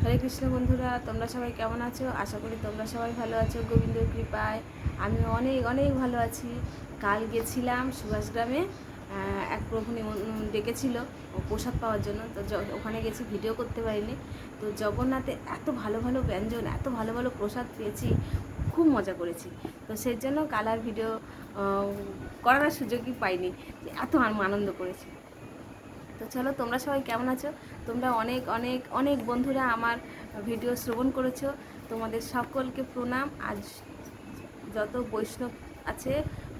হরে কৃষ্ণ বন্ধুরা, তোমরা সবাই কেমন আছো? আশা করি তোমরা সবাই ভালো আছো গোবিন্দর কৃপায়। আমি অনেক অনেক ভালো আছি। কাল গেছিলাম সুভাষগ্রামে, এক প্রভু ডেকেছিল প্রসাদ পাওয়ার জন্য। তো ওখানে গেছি, ভিডিও করতে পারিনি। তো জগন্নাথে এত ভালো ভালো ব্যঞ্জন, এত ভালো ভালো প্রসাদ পেয়েছি, খুব মজা করেছি। তো সেই জন্য কাল আর ভিডিও করার সুযোগই পাইনি, এত আনন্দ করেছি। তো চলো, তোমরা সবাই কেমন আছো? তোমরা অনেক অনেক অনেক বন্ধুরা আমার ভিডিও শ্রবণ করেছো, তোমাদের সকলকে প্রণাম। আজ যত বৈষ্ণব আছে,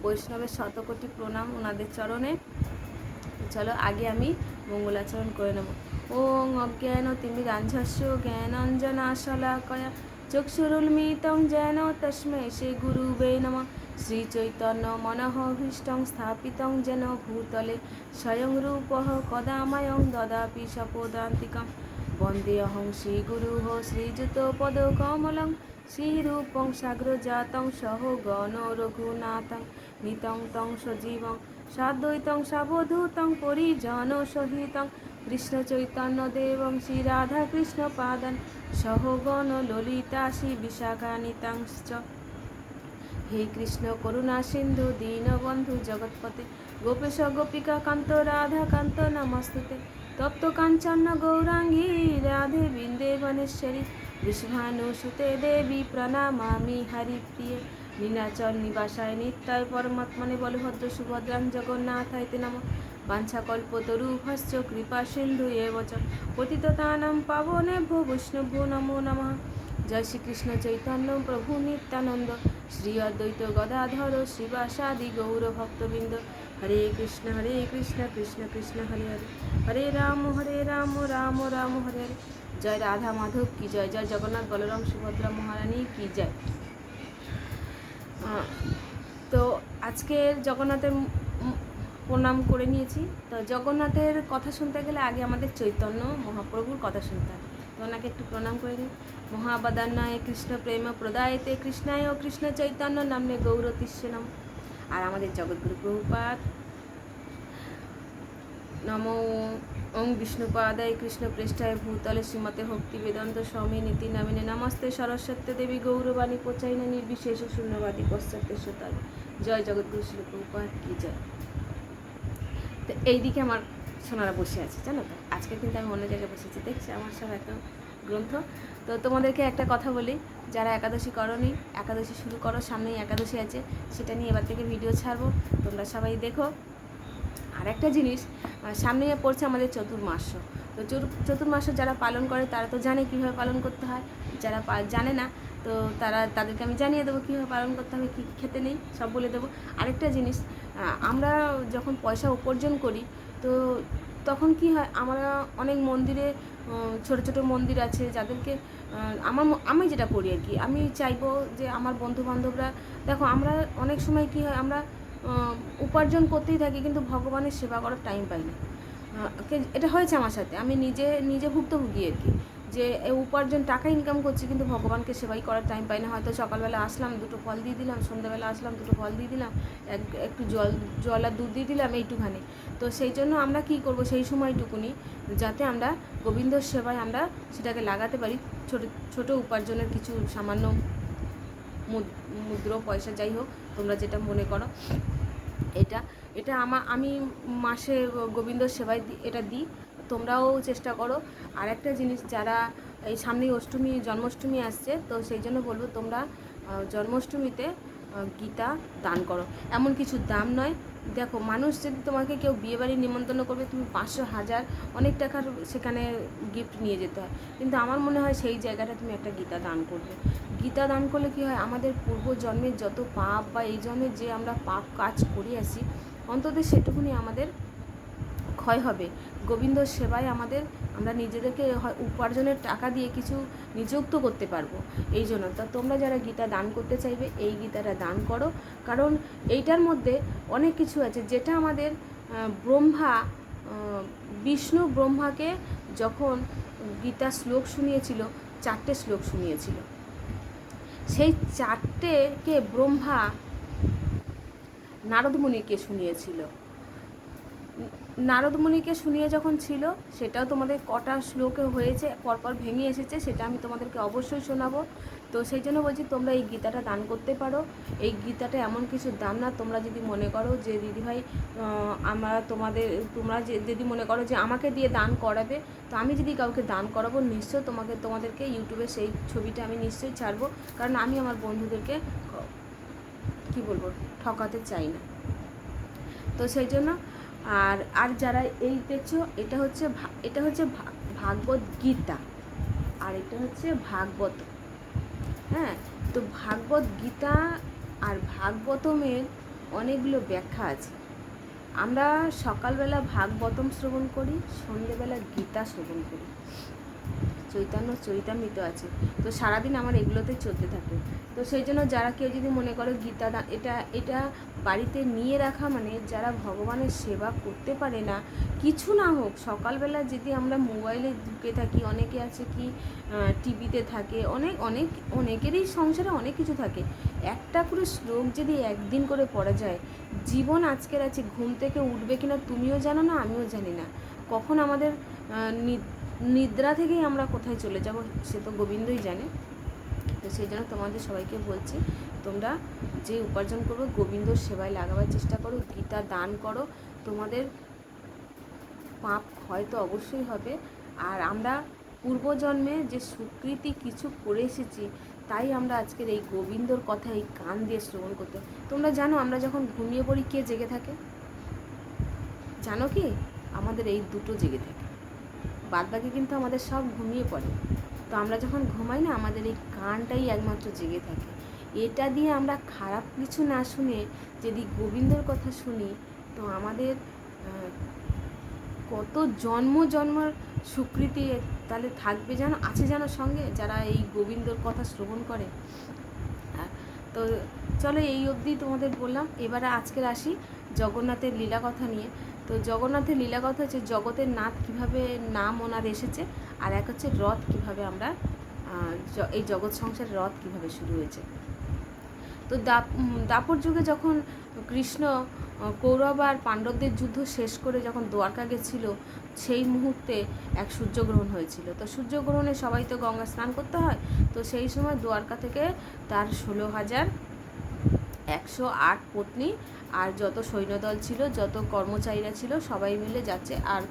বৈষ্ণবের শতকোটি প্রণাম ওনাদের চরণে। চলো আগে আমি মঙ্গলাচরণ করে নেব। ওং অজ্ঞান তিমিরাঞ্জস্য জ্ঞানাঞ্জনাশলাকয়া চক্ষুরুন্মিলিतं যেন তস্मै শ্রী গুরুবে নমঃ। শ্রী চৈতন্য মনঃভীষ্টং স্থাপিतं যেন ভূতলে স্বয়ং রূপঃ কদাময়ং দদাপি স্বপদান্তিকং। বন্দেऽহং শ্রীগুরুঃ শ্রীযুতপদকমलं শ্রীরূপং সাগ্রজাतं সহগণ রঘুনাথং নিतं तं সজীবং সাদ্বৈतं সাবধূतं পরিজন সহিतं কৃষ্ণ চৈতন্য দেবং শ্রী রাধা কৃষ্ণ পাদন সহগণ ললিতা শ্রী বিশাখানিতাংশ্চ। হে কৃষ্ণ করুণা সিন্ধু দীনবন্ধু জগৎপতে গোপেশ গোপিকা কান্ত রাধা কান্ত নমস্তুতে। তপ্ত কাঞ্চন গৌরাঙ্গী রাধে বৃন্দেবনেশ্বরী বিশ্বভানুসুতে দেবী প্রণামামি হরিপ্রিয়ে। নীলাচল নিবাসায় নিত্যায় পরমাত্মনে বলভদ্র সুভদ্রাং জগন্নাথায় তে নমঃ। বাঞ্ছাকল্পতরুভশ্চ কৃপা সিন্ধু এব চ পতিতানাং পাবনেভ্যো বৈষ্ণভ্যো নমো নমঃ। জয় শ্রীকৃষ্ণ চৈতন্য প্রভু নিত্যানন্দ শ্রী অদ্বৈত গদাধর শ্রীবাসাদি গৌর ভক্তবৃন্দ। হরে কৃষ্ণ কৃষ্ণ কৃষ্ণ হরে হরে, হরে রাম রাম রাম হরে হরে। জয় রাধা মাধব কি জয়, জয় জগন্নাথ বলরাম সুভদ্রা মহারানী কি জয়। তো আজকের জগন্নাথের প্রণাম করে নিয়েছি। তো জগন্নাথের কথা শুনতে গেলে আগে আমাদের চৈতন্য মহাপ্রভুর কথা শুনতে হয়। তো ওনাকে একটু প্রণাম করে নিই। মহাবদান্নায় কৃষ্ণ প্রেম প্রদায়তে কৃষ্ণায় ও কৃষ্ণ চৈতন্য নামে গৌরতিষ্য নাম। আর আমাদের জগৎগুরু প্রভুপাদ নমো ওং বিষ্ণুপাদায় কৃষ্ণ পৃষ্ঠায় ভূতলে শ্রীমতে ভক্তি বেদান্ত স্বামী নীতি নামিনে নমস্তে সরস্বতী দেবী গৌরবাণী প্রচারিণা নির্বিশেষ শূন্যবাদী পশ্চাতে সুতার। জয় জগৎগুরু শ্রী প্রভুপাদ কি জয়। তো এইদিকে আমার সোনারা বসে আছে, জানো তো। আজকে কিন্তু আমি অন্য জায়গায় বসেছি, দেখছি আমার সব এত গ্রন্থ। তো তোমাদেরকে একটা কথা বলি, যারা একাদশী করনি, একাদশী শুরু করো, সামনেই একাদশী আছে, সেটা নিয়ে এবার থেকে ভিডিও ছাড়বো, তোমরা সবাই দেখো। আর একটা জিনিস, সামনে পড়ছে আমাদের চতুর্মাস্য। তো চতুর্মাস্য যারা পালন করে তারা তো জানে কীভাবে পালন করতে হয়, যারা জানে না তো তাদেরকে আমি জানিয়ে দেবো কীভাবে পালন করতে হবে, কী খেতে নেই সব বলে দেবো। আরেকটা জিনিস, আমরা যখন পয়সা উপার্জন করি তো তখন কি হয়, আমরা অনেক মন্দিরে, ছোট ছোট মন্দির আছে যাদেরকে আমি যেটা করি আর কি, আমি চাইবো যে আমার বন্ধুবান্ধবরা, দেখো আমরা অনেক সময় কি হয়, আমরা উপার্জন করতেই থাকি কিন্তু ভগবানের সেবা করার টাইম পাই না। এটা হয়েছে আমার সাথে, আমি নিজে ভুক্তভোগী আর কি, যে উপার্জন টাকা ইনকাম করছি কিন্তু ভগবানকে সেবাই করার টাইম পাই না। হয়তো সকালবেলা আসলাম দুটো ফল দিয়ে দিলাম, সন্ধ্যাবেলা আসলাম দুটো ফল দিয়ে দিলাম, একটু জল আর দুধ দিয়ে দিলাম, এইটুখানি। তো সেই জন্য আমরা কি করব, সেই সময়টুকুনি যাতে আমরা গোবিন্দর সেবায় আমরা সেটাকে লাগাতে পারি, ছোট উপার্জনের কিছু সামান্য মুদ্রা পয়সা, যাই হোক তোমরা যেটা মনে করো, এটা আমি মাসে গোবিন্দর সেবায় এটা দিই, তোমরাও চেষ্টা করো। আর একটা জিনিস, যারা এই সামনেই জন্মাষ্টমী আসছে, তো সেই জন্য বলবো তোমরা জন্মাষ্টমীতে গীতা দান করো। এমন কিছু দাম নয়, দেখো মানুষ যদি তোমাকে কেউ বিয়েবাড়ি নিমন্ত্রণ করবে, তুমি 500 1000 অনেক টাকার সেখানে গিফট নিয়ে যেতে হয়, কিন্তু আমার মনে হয় সেই জায়গাটা তুমি একটা গীতা দান করবে। গীতা দান করলে কী হয়, আমাদের পূর্বজন্মের যত পাপ বা এই জন্মের যে আমরা পাপ কাজ করে আসি, অন্তত সেটুকুনি আমাদের ক্ষয় হবে। গোবিন্দর সেবায় আমরা নিজেদেরকে উপার্জনের টাকা দিয়ে কিছু নিযুক্ত করতে পারবো। এই জন্য তা তোমরা যারা গীতা দান করতে চাইবে, এই গীতাটা দান করো, কারণ এইটার মধ্যে অনেক কিছু আছে যেটা আমাদের বিষ্ণু ব্রহ্মাকে যখন গীতা শ্লোক শুনিয়েছিল, 4টে শ্লোক শুনিয়েছিল, সেই 4টেকে ব্রহ্মা নারদ মুনিকে শুনিয়েছিল। নারদমুনিকে শুনিয়ে যখন ছিল, সেটাও তোমাদের কটা শ্লোকে হয়েছে, পরপর ভেঙে এসেছে, সেটা আমি তোমাদেরকে অবশ্যই শোনাবো। তো সেই জন্য বলছি তোমরা এই গীতাটা দান করতে পারো। এই গীতাটা এমন কিছু দাম না, তোমরা যদি মনে করো যে দিদিভাই তোমরা যদি মনে করো যে আমাকে দিয়ে দান করাবে, তো আমি যদি কাউকে দান করাবো নিশ্চয় তোমাদেরকে ইউটিউবে সেই ছবিটা আমি নিশ্চয়ই ছাড়বো, কারণ আমি আমার বন্ধুদেরকে কি বলবো ঠকাতে চাই না। তো সেই জন্য আর যারা এই দেখছো, এটা হচ্ছে ভাগবত গীতা, আর এটা হচ্ছে ভাগবত। হ্যাঁ, তো ভাগবত গীতা আর ভাগবতমের অনেকগুলো ব্যাখ্যা আছে। আমরা সকালবেলা ভাগবতম শ্রবণ করি, সন্ধ্যেবেলা গীতা শ্রবণ করি, চৈতন্য চরিতামৃত আছে। তো সারাদিন আমার এগুলোতে চলতে থাকে। তো সেই জন্য যারা কেউ যদি মনে করো গীতা এটা বাড়িতে নিয়ে রাখা, মানে যারা ভগবানের সেবা করতে পারে না, কিছু না হোক সকালবেলা যদি আমরা মোবাইলে ঢুকে থাকি, অনেকে আছে কি টিভিতে থাকে, অনেকেরই সংসারে অনেক কিছু থাকে, একটা করে শ্লোক যদি একদিন করে পড়া যায়, জীবন আজকের আছে। ঘুম থেকে উঠবে কিনা তুমিও জানো না, আমিও জানি না, কখন আমাদের নিদ্রা থেকেই আমরা কোথায় চলে যাব সে তো গোবিন্দই জানে। তো সেই জন্য তোমাদের সবাইকে বলছি, তোমরা যে উপার্জন করবে গোবিন্দর সেবায় লাগাবার চেষ্টা করো, গীতা দান করো, তোমাদের পাপ হয়তো অবশ্যই হবে। আর আমরা পূর্বজন্মে যে সুকৃতি কিছু করে এসেছি, তাই আমরা আজকের এই গোবিন্দর কথা এই কান দিয়ে শ্রবণ করতে। তোমরা জানো আমরা যখন ঘুমিয়ে পড়ি কে জেগে থাকে? জানো কি? আমাদের এই দুটো জেগে থাকে, বাদবাকি কিন্তু আমাদের সব ঘুমিয়ে পড়ে। তো আমরা যখন ঘুমাই না, আমাদের এই কানটাই একমাত্র জেগে থাকে। এটা দিয়ে আমরা খারাপ কিছু না শুনে যদি গোবিন্দর কথা শুনি, তো আমাদের কত জন্মের স্বীকৃতি তাহলে থাকবে, যেন আছে যেন সঙ্গে, যারা এই গোবিন্দর কথা শ্রবণ করে। তো চলো এই অবধি তোমাদের বললাম। এবারে আজকের আসি জগন্নাথের লীলা কথা নিয়ে। তো জগন্নাথের লীলা কথা হচ্ছে জগতের নাথ কীভাবে নাম ওনার এসেছে, আর এক হচ্ছে রথ কীভাবে আমরা এই জগৎ সংসারের রথ কীভাবে শুরু হয়েছে। তো দাপর যুগে যখন কৃষ্ণ কৌরব আর পাণ্ডবদের যুদ্ধ শেষ করে যখন দ্বারকা গেছিল, সেই মুহূর্তে এক সূর্যগ্রহণ হয়েছিল। তো সূর্যগ্রহণে সবাই তো গঙ্গা স্নান করতে হয়। তো সেই সময় দ্বারকা থেকে তার 16,108 পত্নী আর যত সৈন্যদল ছিল, যত কর্মচারীরা ছিল, সবাই মিলে যাচ্ছে। আর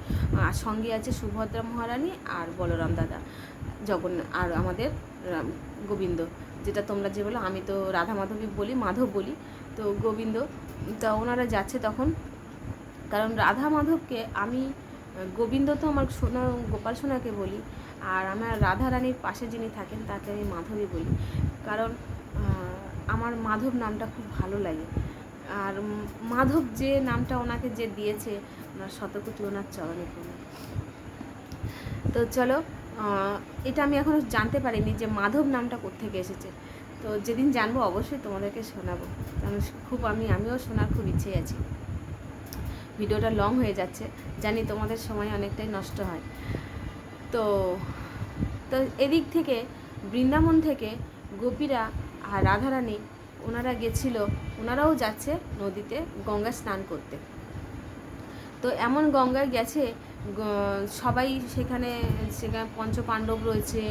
সঙ্গে আছে সুভদ্রা মহারানী আর বলরাম দাদা, জগন্নাথ আর আমাদের গোবিন্দ, যেটা তোমরা যে বলো, আমি তো রাধা মাধবী বলি, মাধব বলি, তো গোবিন্দ। তা ওনারা যাচ্ছে তখন, কারণ রাধা মাধবকে আমি গোবিন্দ তো আমার সোনা গোপাল সোনাকে বলি, আর আমার রাধা রানীর পাশে যিনি থাকেন তাকে আমি মাধবী বলি, কারণ আমার মাধব নামটা খুব ভালো লাগে। আর মাধব যে নামটা ওনাকে যে দিয়েছে, ওনার শতকোটি ওনার চরণে পড়ে। তো চলো, এটা আমি এখনও জানতে পারিনি যে মাধব নামটা কোত্থেকে এসেছে। তো যেদিন জানবো অবশ্যই তোমাদেরকে শোনাবো, কারণ আমিও শোনার খুব ইচ্ছে আছে। ভিডিওটা লং হয়ে যাচ্ছে, জানি তোমাদের সময় অনেকটাই নষ্ট হয়। তো এদিক থেকে বৃন্দাবন থেকে গোপীরা আর রাধারানী ওনারা ওনারাও যাচ্ছে নদীতে গঙ্গা স্নান করতে। তো এমন গঙ্গায় গেছে, সবাই সেখানে পঞ্চপাণ্ডব রয়েছে,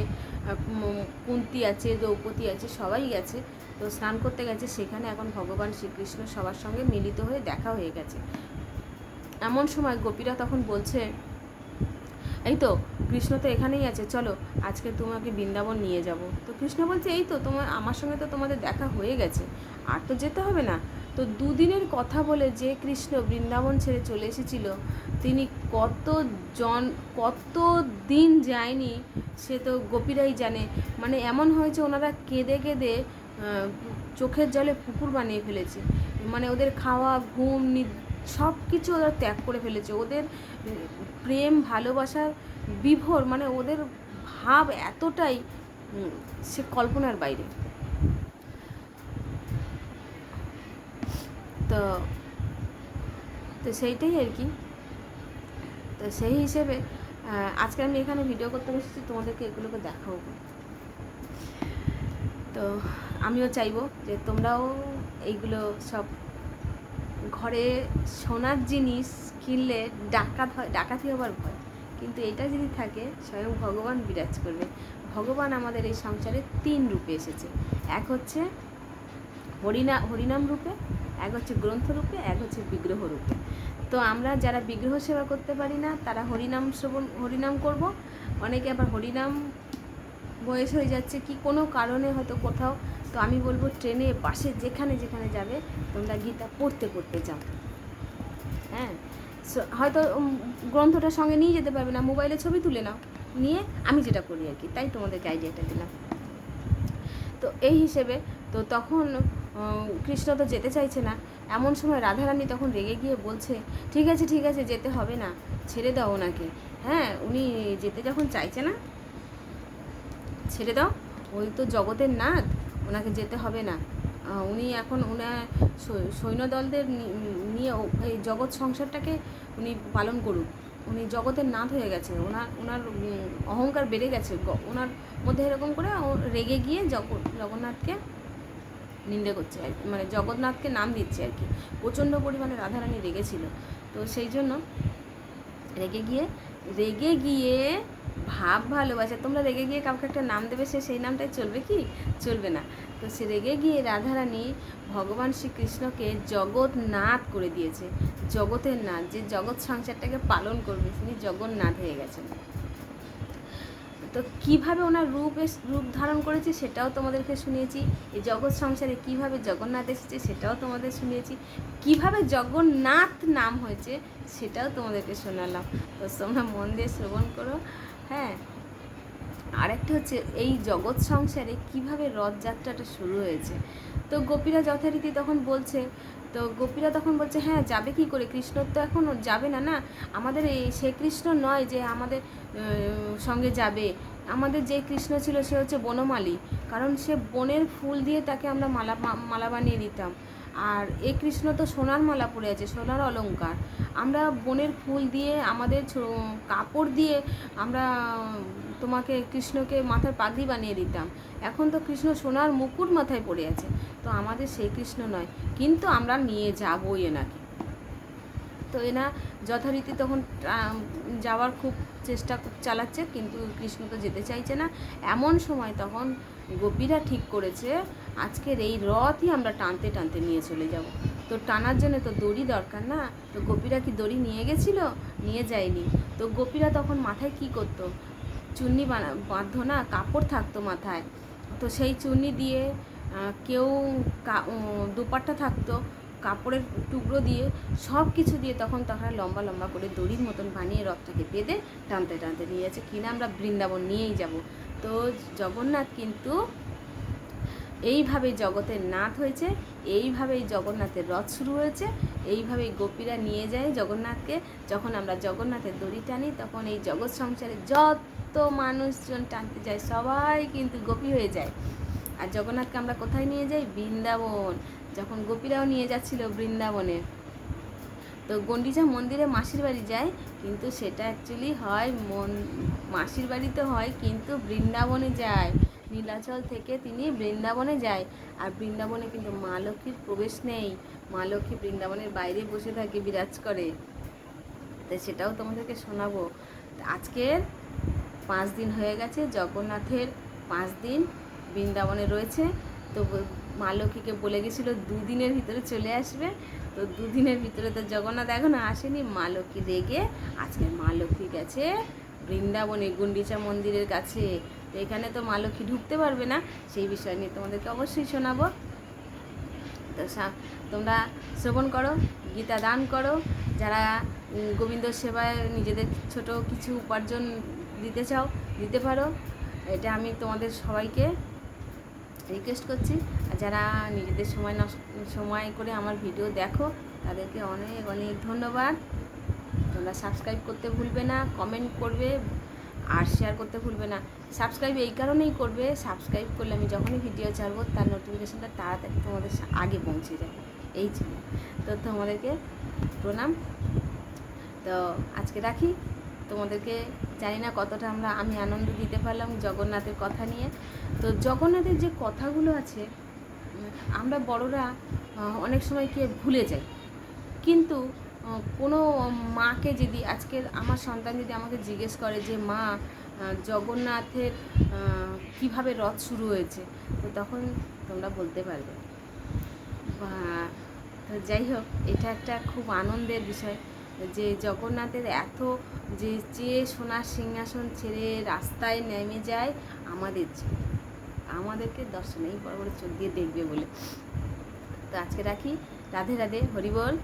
কুন্তি আছে, দ্রৌপদী আছে, সবাই গেছে। তো স্নান করতে গেছে, সেখানে এখন ভগবান শ্রীকৃষ্ণ সবার সঙ্গে মিলিত হয়ে দেখা হয়ে গেছে। এমন সময় গোপীরা তখন বলছে, এই তো কৃষ্ণ তো এখানেই আছে, চলো আজকে তোমাকে বৃন্দাবন নিয়ে যাব। তো কৃষ্ণ বলছে, এই তো আমার সঙ্গে তো তোমাদের দেখা হয়ে গেছে, আর তো যেতে হবে না। তো দুদিনের কথা বলে যে কৃষ্ণ বৃন্দাবন ছেড়ে চলে এসেছিল, তিনি কত দিন যায়নি সে তো গোপীরাই জানে। মানে এমন হয়েছে ওনারা কেঁদে কেঁদে চোখের জলে পুকুর বানিয়ে ফেলেছে। মানে ওদের খাওয়া ঘুম সব কিছু ওরা ত্যাগ করে ফেলেছে। ওদের প্রেম ভালোবাসার বিভোর, মানে ওদের ভাব এতটাই সে কল্পনার বাইরে। তো সেইটাই আর কি। তো সেই হিসেবে আজকে আমি এখানে ভিডিও করতে বসেছি, তোমাদেরকে এগুলোকে দেখাবো। তো আমিও চাইবো যে তোমরাও এইগুলো সব ঘরে শোনার জিনিস কিনলে ডাকাতি হবার ভয়, কিন্তু এটা যদি থাকে স্বয়ং ভগবান বিরাজ করবে। ভগবান আমাদের এই সংসারে 3 রূপে এসেছে, এক হচ্ছে হরিনাম রূপে, এক হচ্ছে গ্রন্থ রূপে, এক হচ্ছে বিগ্রহ রূপে। তো আমরা যারা বিগ্রহ সেবা করতে পারি না তারা হরিনাম করব। অনেকে আবার হরিনাম বয়স হয়ে যাচ্ছে কি কোনো কারণে হয়তো কোথাও, তো আমি বলবো ট্রেনে বাসে যেখানে যেখানে যাবে তোমরা গীতা পড়তে পড়তে যাও। হ্যাঁ, হয়তো গ্রন্থটার সঙ্গে নিয়ে যেতে পারবে না, মোবাইলে ছবি তুলে নাও, নিয়ে আমি যেটা করি আর কি, তাই তোমাদেরকে আইডিয়াটা দিলাম। তো এই হিসেবে তো তখন কৃষ্ণ তো যেতে চাইছে না। এমন সময় রাধারানী তখন রেগে গিয়ে বলছে, ঠিক আছে ঠিক আছে, যেতে হবে না, ছেড়ে দাও ওনাকে। হ্যাঁ, উনি যেতে যখন চাইছে না, ছেড়ে দাও, ওই তো জগতের নাথ, ওনাকে যেতে হবে না। উনি এখন ওনার সৈন্যদলদের নিয়ে এই জগৎ সংসারটাকে উনি পালন করুক। উনি জগতের নাথ হয়ে গেছে, ওনার অহংকার বেড়ে গেছে ওনার মধ্যে, এরকম করে রেগে গিয়ে জগন্নাথকে নিন্দে করছে আর কি, মানে জগন্নাথকে নাম দিচ্ছে আর কি। প্রচণ্ড পরিমাণে রাধারানী রেগেছিল। তো সেই জন্য রেগে গিয়ে ভাব ভালোবাসা, তোমরা রেগে গিয়ে কাউকে একটা নাম দেবে, সেই নামটাই চলবে কি? চলবে না। তো সে রেগে গিয়ে রাধারানী ভগবান শ্রীকৃষ্ণকে জগন্নাথ করে দিয়েছে, জগতের নাথ, যে জগৎ সংসারটাকে পালন করবে তিনি জগন্নাথ হয়ে গেছেন। তো কীভাবে ওনার রূপ ধারণ করেছে সেটাও তোমাদেরকে শুনিয়েছি। এই জগৎ সংসারে কীভাবে জগন্নাথ এসেছে সেটাও তোমাদের শুনিয়েছি। কীভাবে জগন্নাথ নাম হয়েছে সেটাও তোমাদেরকে শোনালাম। তো তোমরা মন দিয়ে শ্রবণ করো। হ্যাঁ, আরেকটা হচ্ছে এই জগৎ সংসারে কীভাবে রথযাত্রাটা শুরু হয়েছে। তো গোপীরা যথারীতি তখন বলছে, হ্যাঁ যাবে কি করে, কৃষ্ণ তো এখন যাবে না, না আমাদের সে কৃষ্ণ নয় যে আমাদের সঙ্গে যাবে। আমাদের যে কৃষ্ণ ছিল সে হচ্ছে বনমালী, কারণ সে বনের ফুল দিয়ে তাকে আমরা মালা বানিয়ে দিতাম। আর এই কৃষ্ণ তো সোনার মালা পরে আছে, সোনার অলংকার। আমরা বনের ফুল দিয়ে, আমাদের কাপড় দিয়ে আমরা তোমাকে কৃষ্ণকে মাথার পাগড়ি বানিয়ে দিতাম। এখন তো কৃষ্ণ সোনার মুকুট মাথায় পড়ে আছে, তো আমাদের সেই কৃষ্ণ নয়, কিন্তু আমরা নিয়ে যাবই এনাকে। তো এনা যথারীতি তখন যাওয়ার খুব চেষ্টা চালাচ্ছে, কিন্তু কৃষ্ণ তো যেতে চাইছে না। এমন সময় তখন গোপীরা ঠিক করেছে আজকের এই রথই আমরা টানতে টানতে নিয়ে চলে যাব। তো টানার জন্য তো দড়ি দরকার না, তো গোপীরা কি দড়ি নিয়ে গেছিল? নিয়ে যায়নি। তো গোপীরা তখন মাথায় কি করতো, চুন্নি বাঁধতো না, কাপড় থাকতো মাথায়, তো সেই চুন্নি দিয়ে কেউ দুপাট্টা থাকতো, কাপড়ের টুকরো দিয়ে, সব কিছু দিয়ে তখন তারা লম্বা লম্বা করে দড়ির মতন বানিয়ে রথটাকে বেঁধে টানতে টানতে নিয়ে যাচ্ছে, কিনা আমরা বৃন্দাবন নিয়েই যাব। তো জগন্নাথ কিন্তু এইভাবেই জগতের নাথ হয়েছে, এইভাবেই জগন্নাথের রথ শুরু হয়েছে, এইভাবেই গোপীরা নিয়ে যায় জগন্নাথকে। যখন আমরা জগন্নাথের দড়ি টানি তখন এই জগৎ সংসারে যত মানুষজন টানতে যায় সবাই কিন্তু গোপী হয়ে যায়। আর জগন্নাথকে আমরা কোথায় নিয়ে যাই? বৃন্দাবন। যখন গোপীরাও নিয়ে যাচ্ছিল বৃন্দাবনে, তো গন্ডিচা মন্দিরে মাসির বাড়ি যায়, কিন্তু সেটা অ্যাকচুয়ালি হয় মাসির বাড়িতে হয়, কিন্তু বৃন্দাবনে যায়। নীলাচল থেকে তিনি বৃন্দাবনে যায়, আর বৃন্দাবনে কিন্তু মা লক্ষ্মীর প্রবেশ নেই। মা লক্ষ্মী বৃন্দাবনের বাইরে বসে থাকে, বিরাজ করে। তাই সেটাও তোমাদেরকে শোনাবো। আজকের 5 দিন হয়ে গেছে, জগন্নাথের 5 দিন বৃন্দাবনে রয়েছে। তো মা লক্ষ্মীকে বলে গেছিলো 2 দিনের ভিতরে চলে আসবে, তো 2 দিনের ভিতরে তো জগন্নাথ এখনও আসেনি। মা লক্ষ্মী রেগে আজকে মা লক্ষ্মী গেছে বৃন্দাবনে গুন্ডিচা মন্দিরের কাছে। তো এখানে তো মা লক্ষ্মী ঢুকতে পারবে না, সেই বিষয় নিয়ে তোমাদেরকে অবশ্যই শোনাবো। তো তোমরা শ্রবণ করো, গীতা দান করো। যারা গোবিন্দ সেবায় নিজেদের ছোট কিছু উপার্জন দিতে চাও, দিতে পারো, এটা আমি তোমাদের সবাইকে রিকোয়েস্ট করছি। আর যারা নিজেদের সময় করে আমার ভিডিও দেখো তাদেরকে অনেক অনেক ধন্যবাদ। তোমরা সাবস্ক্রাইব করতে ভুলবে না, কমেন্ট করবে আর শেয়ার করতে ভুলবে না। সাবস্ক্রাইব এই কারণেই করবে, সাবস্ক্রাইব করলে আমি যখনই ভিডিও ছাড়বো তার নোটিফিকেশানটা তাড়াতাড়ি তোমাদের আগে পৌঁছে যাবে, এই জন্য। তো তোমাদেরকে প্রণাম। তো আজকে রাখি। তোমাদেরকে জানি না কতটা আমি আনন্দ দিতে পারলাম জগন্নাথের কথা নিয়ে। তো জগন্নাথের যে কথাগুলো আছে আমরা বড়রা অনেক সময় কি ভুলে যাই, কিন্তু কোনো মাকে যদি আজকের আমার সন্তান যদি আমাকে জিজ্ঞেস করে যে মা জগন্নাথের কিভাবে রথ শুরু হয়েছে, তো তখন তোমরা বলতে পারবে। তো যাই হোক, এটা একটা খুব আনন্দের বিষয় যে জগন্নাথের এত যে সোনার সিংহাসন ছেড়ে রাস্তায় নেমে যায় আমাদেরকে দর্শনে বড় বড় চোখ দিয়ে দেখবে বলে। তো আজকে রাখি। রাধে রাধে, হরি বল।